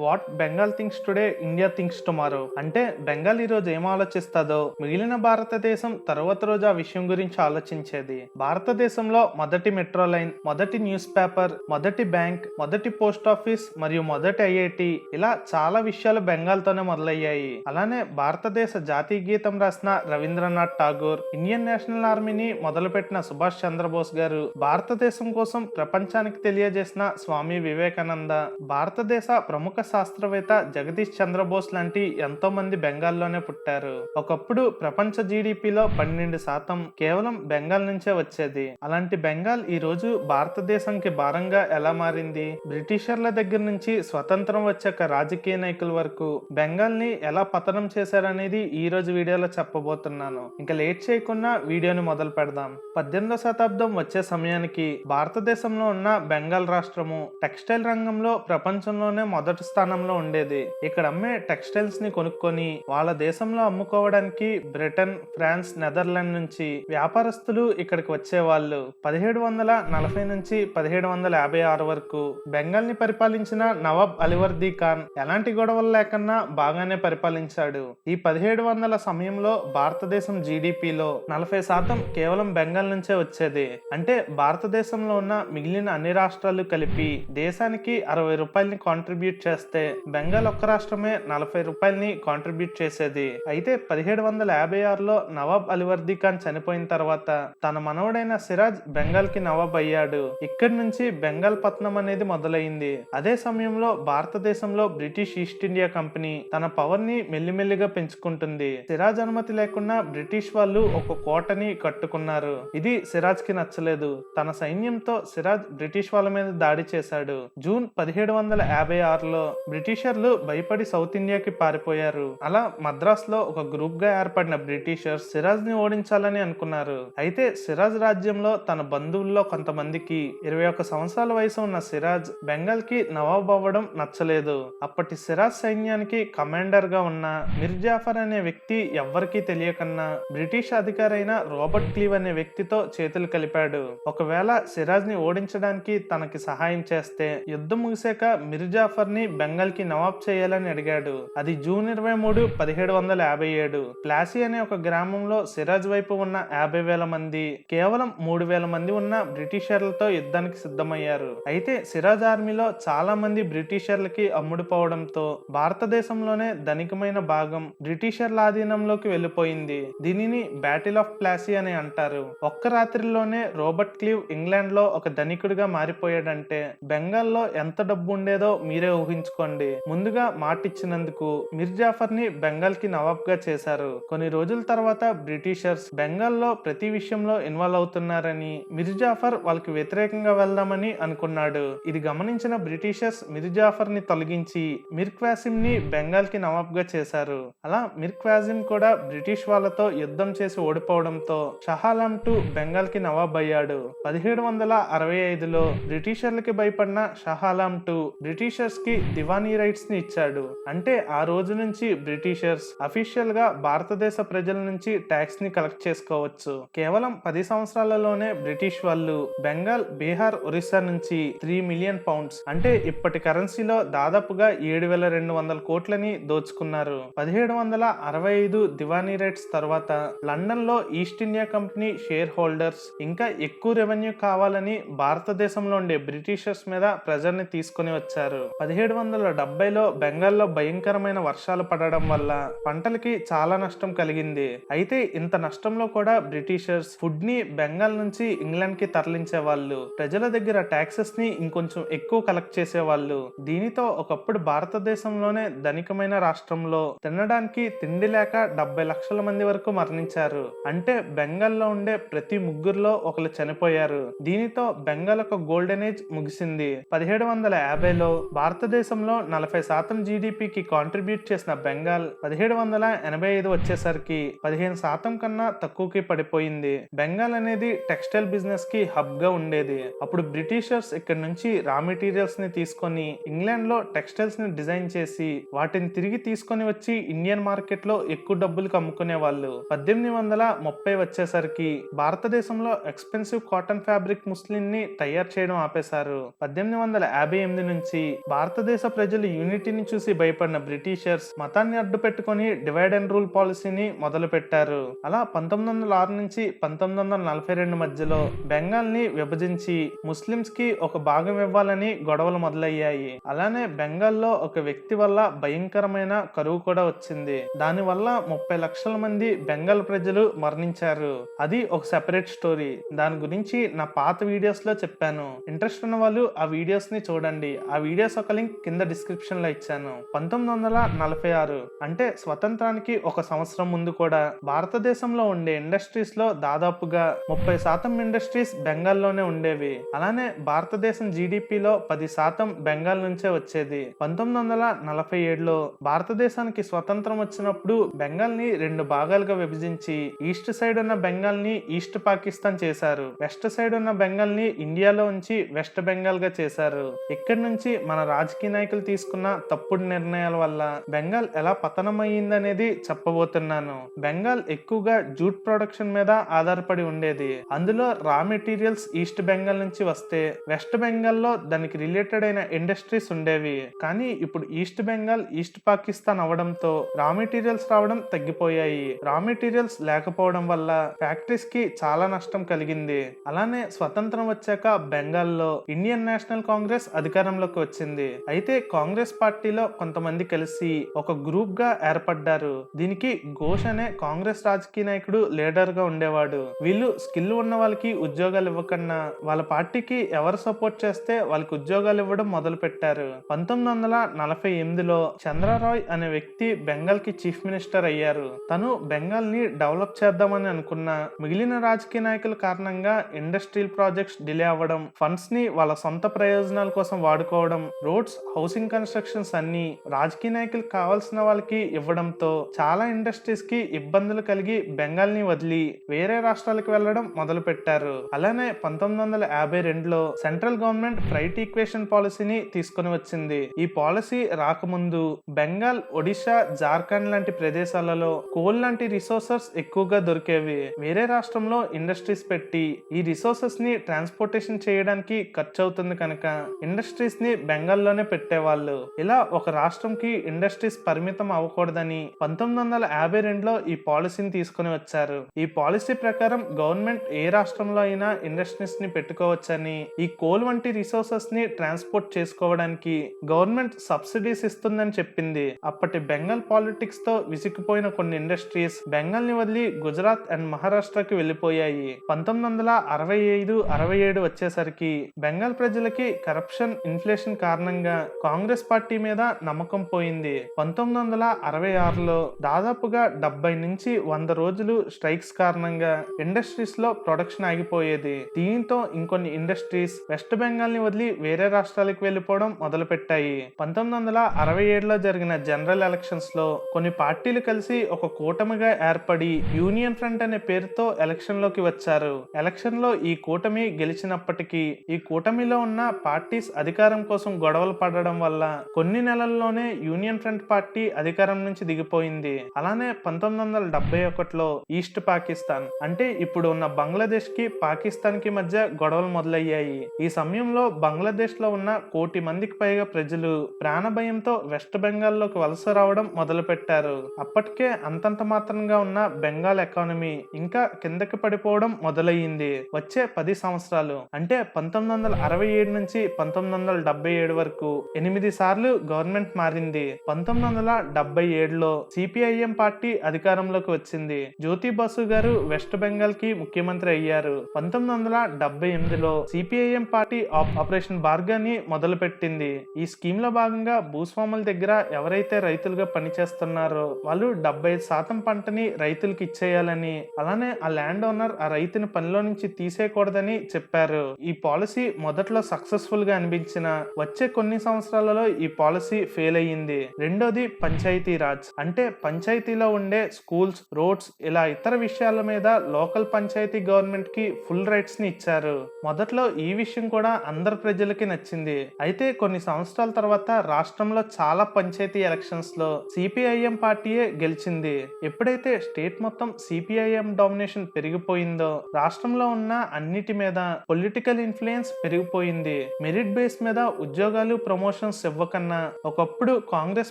What Bengal thinks today India thinks tomorrow అంటే బెంగాల్ ఈ రోజు ఏం ఆలోచిస్తుందో మిగిలిన భారతదేశం తర్వాత రోజు ఆ విషయం గురించి ఆలోచించేది. భారతదేశంలో మొదటి మెట్రో లైన్, మొదటి న్యూస్ పేపర్, మొదటి బ్యాంక్, మొదటి పోస్ట్ ఆఫీస్ మరియు మొదటి ఐఐటి, ఇలా చాలా విషయాలు బెంగాల్ తోనే మొదలయ్యాయి. అలానే భారతదేశ జాతీయ గీతం రాసిన రవీంద్రనాథ్ ఠాగూర్, ఇండియన్ నేషనల్ ఆర్మీని మొదలుపెట్టిన సుభాష్ చంద్రబోస్ గారు, భారతదేశం కోసం ప్రపంచానికి తెలియజేసిన స్వామి వివేకానంద, భారతదేశ ప్రముఖ శాస్త్రవేత్త జగదీష్ చంద్రబోస్ లాంటి ఎంతో మంది బెంగాల్లోనే పుట్టారు. ఒకప్పుడు ప్రపంచ జీడిపిలో 12% కేవలం బెంగాల్ నుంచే వచ్చేది. అలాంటి బెంగాల్ ఈ రోజు భారతదేశంకి భారంగా ఎలా మారింది, బ్రిటిషర్ల దగ్గర నుంచి స్వతంత్రం వచ్చాక రాజకీయ నాయకుల వరకు బెంగాల్ ని ఎలా పతనం చేశారనేది ఈ రోజు వీడియోలో చెప్పబోతున్నాను. ఇంకా లేట్ చేయకుండా వీడియోని మొదలు పెడదాం. 18వ శతాబ్దం వచ్చే సమయానికి భారతదేశంలో ఉన్న బెంగాల్ రాష్ట్రము టెక్స్టైల్ రంగంలో ప్రపంచంలోనే మొదటి స్థానంలో ఉండేది. ఇక్కడ అమ్మే టెక్స్టైల్స్ ని కొనుక్కొని వాళ్ళ దేశంలో అమ్ముకోవడానికి బ్రిటన్, ఫ్రాన్స్, నెదర్లాండ్ నుంచి వ్యాపారస్తులు ఇక్కడికి వచ్చేవాళ్ళు. 1740 నుంచి 1756 వరకు బెంగాల్ ని పరిపాలించిన నవాబ్ అలీవర్దీ ఖాన్ ఎలాంటి గొడవలు లేకన్నా బాగానే పరిపాలించాడు. ఈ 1700 సమయంలో భారతదేశం జీడిపిలో 40% కేవలం బెంగాల్ నుంచే వచ్చేది. అంటే భారతదేశంలో ఉన్న మిగిలిన అన్ని రాష్ట్రాలు కలిపి దేశానికి 60 రూపాయలని కాంట్రిబ్యూట్ చేస్తే బెంగాల్ ఒక్క రాష్ట్రమే 40 రూపాయలని కాంట్రిబ్యూట్ చేసేది. అయితే 1756లో నవాబ్ అలీవర్దీ ఖాన్ చనిపోయిన తర్వాత తన మనవడైన సిరాజ్ బెంగాల్ కి నవాబ్ అయ్యాడు. ఇక్కడి నుంచి బెంగాల్ పతనం అనేది మొదలైంది. అదే సమయంలో భారతదేశంలో బ్రిటిష్ ఈస్ట్ ఇండియా కంపెనీ తన పవర్ ని మెల్లిమెల్లిగా పెంచుకుంటుంది. సిరాజ్ అనుమతి లేకుండా బ్రిటిష్ వాళ్ళు ఒక కోటని కట్టుకున్నారు. ఇది సిరాజ్ కి నచ్చలేదు. తన సైన్యంతో సిరాజ్ బ్రిటిష్ వాళ్ళ మీద దాడి చేశాడు. జూన్ 1756లో బ్రిటిషర్లు భయపడి సౌత్ ఇండియాకి పారిపోయారు. అలా మద్రాస్ లో ఒక గ్రూప్ గా ఏర్పడిన బ్రిటిషర్స్ సిరాజ్ ని ఓడించాలని అనుకున్నారు. అయితే సిరాజ్ రాజ్యంలో తన బంధువుల్లో కొంతమందికి 21 సంవత్సరాల వయసు ఉన్న సిరాజ్ బెంగాల్ కి నవాబ్ అవ్వడం నచ్చలేదు. అప్పటి సిరాజ్ సైన్యానికి కమాండర్ గా ఉన్న మిర్ జాఫర్ అనే వ్యక్తి ఎవ్వరికీ తెలియకన్నా బ్రిటిష్ అధికారైన రాబర్ట్ క్లీవ్ అనే వ్యక్తితో చేతులు కలిపాడు. ఒకవేళ సిరాజ్ ని ఓడించడానికి తనకి సహాయం చేస్తే యుద్ధం ముగిసాక మిర్ జాఫర్ ని బెంగాల్ కి నవాబ్ చేయాలని అడిగాడు. అది జూన్ 23, 1757. ప్లాసీ అనే ఒక గ్రామంలో సిరాజ్ వైపు ఉన్న 50,000 మంది కేవలం 3,000 మంది ఉన్న బ్రిటిషర్లతో యుద్ధానికి సిద్ధమయ్యారు. అయితే సిరాజ్ ఆర్మీలో చాలా మంది బ్రిటిషర్లకి అమ్ముడుపోవడంతో భారతదేశంలోనే ధనికమైన భాగం బ్రిటిషర్ల ఆధీనంలోకి వెళ్లిపోయింది. దీనిని బ్యాటిల్ ఆఫ్ ప్లాసీ అని అంటారు. ఒక్క రాత్రిలోనే రాబర్ట్ క్లీవ్ ఇంగ్లాండ్ లో ఒక ధనికుడిగా మారిపోయాడంటే బెంగాల్లో ఎంత డబ్బు ఉండేదో మీరే ఊహించుకోండి. ముందుగా మాటిచ్చినందుకు మిర్ జాఫర్ ని బెంగాల్ కి నవాబ్ గా చేశారు. కొన్ని రోజుల తర్వాత బ్రిటిషర్స్ బెంగాల్లో ప్రతి విషయంలో ఇన్వాల్వ్ అవుతున్నారని మిర్ జాఫర్ వాళ్ళకి వ్యతిరేకంగా వెళ్దామని అనుకున్నాడు. ఇది గమనించిన బ్రిటిషర్స్ మిర్ జాఫర్ ని తొలగించి మిర్ క్వాసిం ని బెంగాల్ కి నవాబ్ గా చేశారు. అలా మిర్ క్వాసిం కూడా బ్రిటిష్ వాళ్ళతో యుద్ధం చేసి ఓడిపోవడంతో షహాలాం II బెంగాల్ కి నవాబ్ అయ్యాడు. 1765లో బ్రిటిషర్లకి భయపడిన షహాలాం II బ్రిటిషర్స్ కి దివానీ రైట్స్ ని ఇచ్చాడు. అంటే ఆ రోజు నుంచి బ్రిటిషర్స్ అఫీషియల్ గా భారతదేశ ప్రజల నుంచి ట్యాక్స్ ని కలెక్ట్ చేసుకోవచ్చు. కేవలం 10 సంవత్సరాలలోనే బ్రిటిష్ వాళ్ళు బెంగాల్, బీహార్, ఒరిస్సా నుంచి 3 మిలియన్ పౌండ్స్ అంటే ఇప్పటి కరెన్సీలో దాదాపుగా 7,200 కోట్లని దోచుకున్నారు. 1765 దివానీ రైట్స్ తర్వాత లండన్ లో east India company share holders ఇంకా ఎక్కువ రెవెన్యూ కావాలని భారతదేశంలో ఉండే బ్రిటిషర్స్ మీద ప్రెజర్ ని తీసుకుని వచ్చారు. 1770లో బెంగాల్లో భయంకరమైన వర్షాలు పడడం వల్ల పంటలకి చాలా నష్టం కలిగింది. అయితే ఇంత నష్టంలో కూడా బ్రిటిషర్స్ ఫుడ్ ని బెంగాల్ నుంచి ఇంగ్లాండ్ కి తరలించేవాళ్ళు. ప్రజల దగ్గర ట్యాక్సెస్ ని ఇంకొంచెం ఎక్కువ కలెక్ట్ చేసేవాళ్ళు. దీనితో ఒకప్పుడు భారతదేశంలోనే ధనికమైన రాష్ట్రంలో తినడానికి తిండి లేక 70 లక్షల మంది వరకు మరణించారు. అంటే బెంగాల్లో ఉండే ప్రతి ముగ్గురులో ఒకరు చనిపోయారు. దీనితో బెంగాల్ ఒక గోల్డెన్ ఏజ్ ముగిసింది. 1750లో భారతదేశంలో 40% జీడిపికి కాంట్రిబ్యూట్ చేసిన బెంగాల్ 1785 వచ్చేసరికి 15% కన్నా తక్కువకి పడిపోయింది. బెంగాల్ అనేది టెక్స్టైల్ బిజినెస్ కి హబ్ గా ఉండేది. అప్పుడు బ్రిటిషర్స్ ఇక్కడ నుంచి రా మెటీరియల్స్ ని తీసుకొని ఇంగ్లాండ్ లో టెక్స్టైల్స్ ని డిజైన్ చేసి వాటిని తిరిగి తీసుకొని వచ్చి ఇండియన్ మార్కెట్ లో ఎక్కువ డబ్బులకు అమ్ముకునే వాళ్ళు. 1830 వచ్చేసరికి భారతదేశంలో ఎక్స్పెన్సివ్ కాటన్ ఫ్యాబ్రిక్ ముస్లిన్ ని తయారు చేయడం ఆపేశారు. 1858 నుంచి భారతదేశ ప్రజలు యూనిటీని చూసి భయపడిన బ్రిటిషర్స్ మతాన్ని అడ్డు పెట్టుకుని డివైడ్ అండ్ రూల్ పాలసీని మొదలు పెట్టారు. అలా 1906 నుంచి 1942 మధ్యలో బెంగాల్ ని విభజించి ముస్లింస్ కి ఒక భాగం ఇవ్వాలని గొడవలు మొదలయ్యాయి. అలానే బెంగాల్లో ఒక వ్యక్తి వల్ల భయంకరమైన కరువు కూడా వచ్చింది. దాని వల్ల 30 లక్షల మంది బెంగాల్ ప్రజలు మరణించారు. అది ఒక సెపరేట్ స్టోరీ. దాని గురించి నా పాత వీడియోస్ లో చెప్పాను. ఇంట్రెస్ట్ ఉన్న వాళ్ళు ఆ వీడియోస్ ని చూడండి. ఆ వీడియోస్ ఒక లింక్ కింద డిస్క్రిప్షన్ లో ఇచ్చాను. 1946 అంటే స్వతంత్రానికి ఒక సంవత్సరం ముందు కూడా భారతదేశంలో ఉండే ఇండస్ట్రీస్ లో దాదాపుగా 30% ఇండస్ట్రీస్ బెంగాల్లోనే ఉండేవి. అలానే భారతదేశం జీడిపిలో 10% బెంగాల్ నుంచే వచ్చేది. 1947లో భారతదేశానికి స్వతంత్రం వచ్చినప్పుడు బెంగాల్ ని 2 భాగాలుగా విభజించి ఈస్ట్ సైడ్ ఉన్న బెంగాల్ ని ఈస్ట్ పాకిస్తాన్ చేశారు. వెస్ట్ సైడ్ ఉన్న బెంగాల్ ని ఇండియాలో ఉంచి వెస్ట్ బెంగాల్ గా చేశారు. ఇక్కడి నుంచి మన రాజకీయ నాయకులు తీసుకున్న తప్పుడు నిర్ణయాల వల్ల బెంగాల్ ఎలా పతనం అయ్యిందనేది చెప్పబోతున్నాను. బెంగాల్ ఎక్కువగా జూట్ ప్రొడక్షన్ మీద ఆధారపడి ఉండేది. అందులో రా మెటీరియల్స్ ఈస్ట్ బెంగాల్ నుంచి వస్తే వెస్ట్ బెంగాల్ లో దానికి రిలేటెడ్ అయిన ఇండస్ట్రీస్ ఉండేవి. కానీ ఇప్పుడు ఈస్ట్ బెంగాల్ ఈస్ట్ పాకిస్తాన్ అవడంతో రా మెటీరియల్స్ రావడం తగ్గిపోయాయి. రా మెటీరియల్స్ లేకపోవడం వల్ల ఫ్యాక్టరీస్ కి చాలా నష్టం కలిగింది. అలానే స్వతంత్రం వచ్చాక బెంగాల్లో ఇండియన్ నేషనల్ కాంగ్రెస్ అధికారంలోకి వచ్చింది. అయితే కాంగ్రెస్ పార్టీలో కొంతమంది కలిసి ఒక గ్రూప్ గా ఏర్పడ్డారు. దీనికి ఘోష్ అనే కాంగ్రెస్ రాజకీయ నాయకుడు లీడర్ గా ఉండేవాడు. వీళ్ళు స్కిల్ ఉన్న వాళ్ళకి ఉద్యోగాలు ఇవ్వకన్నా వాళ్ళ పార్టీకి ఎవరు సపోర్ట్ చేస్తే వాళ్ళకి ఉద్యోగాలు ఇవ్వడం మొదలు పెట్టారు. 1948లో చంద్రరాయ్ అనే వ్యక్తి బెంగాల్ కి చీఫ్ మినిస్టర్ అయ్యారు. తను బెంగాల్ ని డెవలప్ చేద్దామని అనుకున్న మిగిలిన రాజకీయ నాయకుల కారణంగా ఇండస్ట్రియల్ ప్రాజెక్ట్స్ డిలే అవ్వడం, ఫండ్స్ ని వాళ్ళ సొంత ప్రయోజనాల కోసం వాడుకోవడం, రోడ్స్, హౌసింగ్ కన్స్ట్రక్షన్స్ అన్ని రాజకీయ నాయకులకు కావాల్సిన వాళ్ళకి ఇవ్వడంతో చాలా ఇండస్ట్రీస్ కి ఇబ్బందులు కలిగి బెంగాల్ ని వదిలి వేరే రాష్ట్రాలకు వెళ్లడం మొదలు పెట్టారు. అలానే 1952లో సెంట్రల్ గవర్నమెంట్ ఫ్రైట్ ఈక్వేషన్ పాలసీని తీసుకుని వచ్చింది. ఈ పాలసీ రాకముందు బెంగాల్, ఒడిశా, జార్ఖండ్ లాంటి ప్రదేశాలలో కోల్ లాంటి రిసోర్సెస్ ఎక్కువగా దొరికేవి. వేరే రాష్ట్రంలో ఇండస్ట్రీస్ పెట్టి ఈ రిసోర్సెస్ ని ట్రాన్స్పోర్టేషన్ చేయడానికి ఖర్చు అవుతుంది కనుక ఇండస్ట్రీస్ ని బెంగాల్లోనే పెట్టేవాళ్ళు. ఇలా ఒక రాష్ట్రంకి ఇండస్ట్రీస్ పరిమితం అవ్వకూడదని 1952లో ఈ పాలసీని తీసుకుని వచ్చారు. ఈ పాలసీ ప్రకారం గవర్నమెంట్ ఏ రాష్ట్రంలో అయినా ఇండస్ట్రీస్ ని పెట్టుకోవచ్చని, ఈ కోల్ వంటి రిసోర్సెస్ ని ట్రాన్స్పోర్ట్ చేసుకోవడానికి గవర్నమెంట్ సబ్సిడీస్ ఇస్తుందని చెప్పింది. అప్పటి బెంగాల్ పాలిటిక్స్ తో విసిగిపోయిన కొన్ని ఇండస్ట్రీస్ బెంగాల్ ని వదిలి గుజరాత్ అండ్ మహారాష్ట్రకి వెళ్లిపోయాయి. 1965-67 వచ్చేసరికి బెంగాల్ ప్రజలకి కరప్షన్, ఇన్ఫ్లేషన్ కారణంగా కాంగ్రెస్ పార్టీ మీద నమ్మకం పోయింది. 1966లో దాదాపుగా 70 నుంచి 100 రోజులు స్ట్రైక్స్ కారణంగా ఇండస్ట్రీస్ లో ప్రొడక్షన్ ఆగిపోయేది. దీంతో ఇంకొన్ని ఇండస్ట్రీస్ వెస్ట్ బెంగాల్ ని వదిలి వేరే రాష్ట్రాలకు వెళ్లిపోవడం మొదలు పెట్టాయి. 1967లో జరిగిన జనరల్ ఎలక్షన్స్ లో కొన్ని పార్టీలు కలిసి ఒక కూటమిగా ఏర్పడి యూనియన్ ఫ్రంట్ అనే పేరుతో ఎలక్షన్ లోకి వచ్చారు. ఎలక్షన్ లో ఈ కూటమి గెలిచినప్పటికీ ఈ కూటమిలో ఉన్న పార్టీస్ అధికారం కోసం గొడవలు పడడం వల్ల కొన్ని నెలల్లోనే యూనియన్ ఫ్రంట్ పార్టీ అధికారం నుంచి దిగిపోయింది. అలానే 1971లో ఈస్ట్ పాకిస్తాన్ అంటే ఇప్పుడు ఉన్న బంగ్లాదేశ్ కి పాకిస్తాన్ కి మధ్య గొడవలు మొదలయ్యాయి. ఈ సమయంలో బంగ్లాదేశ్ లో ఉన్న 1 కోటి మందికి పైగా ప్రజలు ప్రాణభయంతో వెస్ట్ బెంగాల్ లోకి వలస రావడం మొదలు పెట్టారు. అప్పటికే అంతంత మాత్రంగా ఉన్న బెంగాల్ ఎకానమీ ఇంకా కిందకి పడిపోవడం మొదలయ్యింది. వచ్చే 10 సంవత్సరాలు అంటే 1967 నుంచి 1977 వరకు 8 సార్లు గవర్నమెంట్ మారింది. 1977లో సిపిఐఎం పార్టీ అధికారంలోకి వచ్చింది. జ్యోతి బాసు గారు వెస్ట్ బెంగాల్ కి ముఖ్యమంత్రి అయ్యారు. 1978లో సిపిఐఎం పార్టీ ఆపరేషన్ భార్గని మొదలు పెట్టింది. ఈ స్కీమ్ లో భాగంగా భూస్వాముల దగ్గర ఎవరైతే రైతులుగా పనిచేస్తున్నారో వాళ్ళు 75% పంటని రైతులకు ఇచ్చేయాలని, అలానే ఆ ల్యాండ్ ఓనర్ ఆ రైతుని పనిలో నుంచి తీసేయకూడదని చెప్పారు. ఈ పాలసీ మొదట్లో సక్సెస్ఫుల్ గా అనిపించిన వచ్చే కొన్ని సంవత్సరాలలో ఈ పాలసీ ఫెయిల్ అయ్యింది. రెండోది పంచాయతీ రాజ్ అంటే పంచాయతీలో ఉండే స్కూల్స్, రోడ్స్ ఇలా ఇతర విషయాల మీద లోకల్ పంచాయతీ గవర్నమెంట్ కి ఫుల్ రైట్స్ ని ఇచ్చారు. మొదట్లో ఈ విషయం కూడా అందరు ప్రజలకి నచ్చింది. అయితే కొన్ని సంవత్సరాల తర్వాత రాష్ట్రంలో చాలా పంచాయతీ ఎలక్షన్స్ లో సిపిఐఎం పార్టీయే గెలిచింది. ఎప్పుడైతే స్టేట్ మొత్తం సిపిఐఎం డామినేషన్ పెరిగిపోయిందో రాష్ట్రంలో ఉన్న అన్నిటి మీద పొలిటికల్ ఇన్ఫ్లుయెన్స్ పెరిగిపోయింది. మెరిట్ బేస్ మీద ఉద్యోగాలు, ప్రమోషన్ ప్రమోషన్స్ ఇవ్వకన్నా ఒకప్పుడు కాంగ్రెస్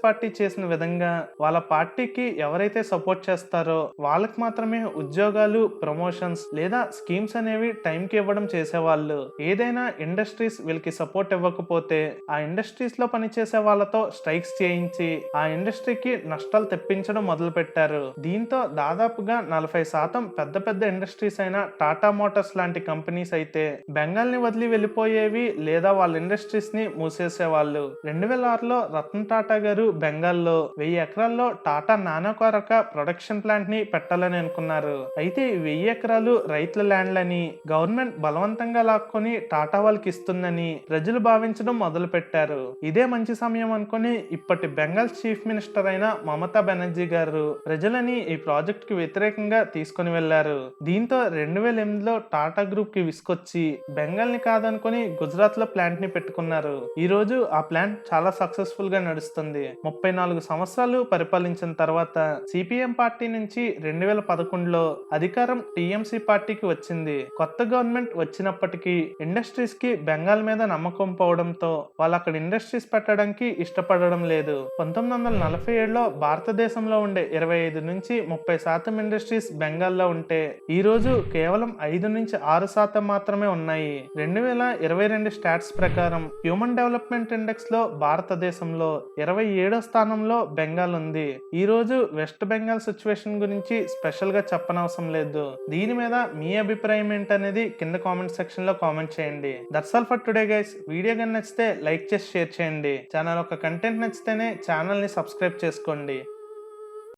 పార్టీ చేసిన విధంగా వాళ్ళ పార్టీకి ఎవరైతే సపోర్ట్ చేస్తారో వాళ్ళకి మాత్రమే ఉద్యోగాలు, ప్రమోషన్స్ లేదా స్కీమ్స్ అనేవి టైంకి ఇవ్వడం చేసేవాళ్ళు. ఏదైనా ఇండస్ట్రీస్ వీళ్ళకి సపోర్ట్ ఇవ్వకపోతే ఆ ఇండస్ట్రీస్ లో పనిచేసే వాళ్ళతో స్ట్రైక్స్ చేయించి ఆ ఇండస్ట్రీకి నష్టాలు తెప్పించడం మొదలు పెట్టారు. దీంతో దాదాపుగా 40% పెద్ద పెద్ద ఇండస్ట్రీస్ అయిన టాటా మోటార్స్ లాంటి కంపెనీస్ అయితే బెంగాల్ ని వదిలి వెళ్ళిపోయేవి లేదా వాళ్ళ ఇండస్ట్రీస్ ని మూసేసేవాళ్ళు. 2006లో రతన్ టాటా గారు బెంగాల్లో 1000 ఎకరాల్లో టాటా నానో కార్ ఒక ప్రొడక్షన్ ప్లాంట్ ని పెట్టాలని అనుకున్నారు. అయితే 1000 ఎకరాలు రైతుల ల్యాండ్లని గవర్నమెంట్ బలవంతంగా లాక్కొని టాటా వాళ్ళకి ఇస్తుందని ప్రజలు భావించడం మొదలు పెట్టారు. ఇదే మంచి సమయం అనుకుని ఇప్పటి బెంగాల్ చీఫ్ మినిస్టర్ అయిన మమతా బెనర్జీ గారు ప్రజలని ఈ ప్రాజెక్ట్ కి వ్యతిరేకంగా తీసుకుని వెళ్లారు. దీంతో 2008లో టాటా గ్రూప్ కి విసుకొచ్చి బెంగాల్ ని కాదనుకుని గుజరాత్ లో ప్లాంట్ ని పెట్టుకున్నారు. ఈ రోజు ఆ ప్లాంట్ చాలా సక్సెస్ఫుల్ గా నడుస్తుంది. 34 సంవత్సరాలు పరిపాలించిన తర్వాత సిపిఎం పార్టీ నుంచి 2011లో అధికారం టిఎంసి పార్టీకి వచ్చింది. కొత్త గవర్నమెంట్ వచ్చినప్పటికీ ఇండస్ట్రీస్ కి బెంగాల్ మీద నమ్మకం పోవడంతో వాళ్ళు అక్కడ ఇండస్ట్రీస్ పెట్టడానికి ఇష్టపడడం లేదు. 1947లో భారతదేశంలో ఉండే 25 నుంచి 30% ఇండస్ట్రీస్ బెంగాల్లో ఉంటే ఈ రోజు కేవలం 5 నుంచి 6% మాత్రమే ఉన్నాయి. 2022 స్టాట్స్ ప్రకారం హ్యూమన్ డెవలప్మెంట్ ఇండెక్స్ లో భారతదేశంలో 27వ స్థానంలో బెంగాల్ ఉంది. ఈ రోజు వెస్ట్ బెంగాల్ సిచ్యువేషన్ గురించి స్పెషల్ గా చెప్పనవసరం లేదు. దీని మీద మీ అభిప్రాయం ఏంటనేది కింద కామెంట్ సెక్షన్ లో కామెంట్ చేయండి. That's all for today guys. Video కానీ నచ్చితే లైక్ చేసి షేర్ చేయండి. ఛానల్ ఒక కంటెంట్ నచ్చితేనే ఛానల్ ని సబ్స్క్రైబ్ చేసుకోండి.